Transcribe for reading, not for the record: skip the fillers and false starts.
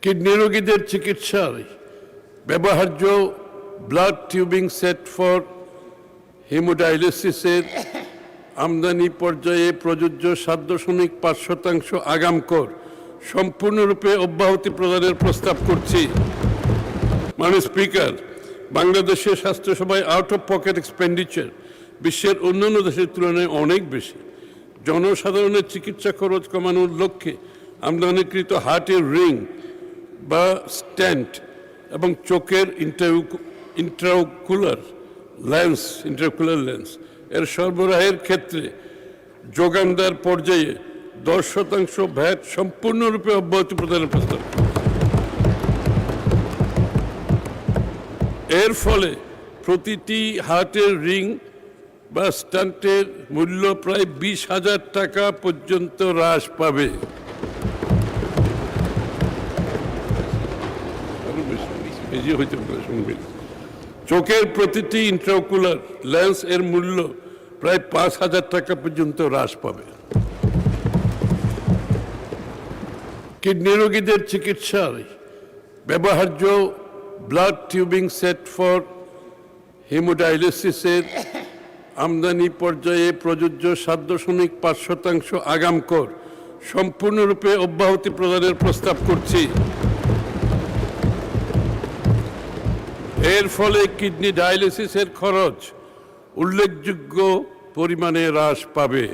Kidney রোগীদের চিকিৎসায় ব্যবহার্য ব্লাড টিউবিং সেট ফর হিমোডায়ালিসিসের আমদানি পর্যায়ে প্রযোজ্য ৭.৫% আগাম কর সম্পূর্ণরূপে অব্যাহতি প্রদানের প্রস্তাব করছি। মাননীয় স্পিকার, বাংলাদেশের স্বাস্থ্যসেবায় আউট অফ পকেট এক্সপেন্ডিচার বিশ্বের অন্যান্য দেশের তুলনায় অনেক বেশি। জনসাধারণের চিকিৎসা খরচ কমানোর লক্ষ্যে আমদানিকৃত হার্টের রিং বা স্ট্যান্ট এবং চোখের ইন্ট্রাওকুলার লেন্স এর সরবরাহের ক্ষেত্রে যোগানদার পর্যায়ে 10% ভ্যাট সম্পূর্ণরূপে অব্যাহতি প্রদানের প্রস্তাব। এর ফলে প্রতিটি হার্টের রিং বা স্ট্যান্টের মূল্য প্রায় 20,000 টাকা পর্যন্ত হ্রাস পাবে। চোখের প্রতিটি ইন্ট্রাওকুলার লেন্স এর মূল্য প্রায় 5,000 টাকা পর্যন্ত হ্রাস পাবে। কিডনি রোগীদের চিকিৎসায় ব্যবহার্য ব্লাড টিউবিং সেট ফর হিমোডায়ালিসিসের আমদানি পর্যায়ে প্রযোজ্য ৭.৫% আগাম কর সম্পূর্ণরূপে অব্যাহতি প্রদানের প্রস্তাব করছি। এর ফলে কিডনি ডায়ালিসিসের খরচ উল্লেখযোগ্য পরিমাণে হ্রাস পাবে।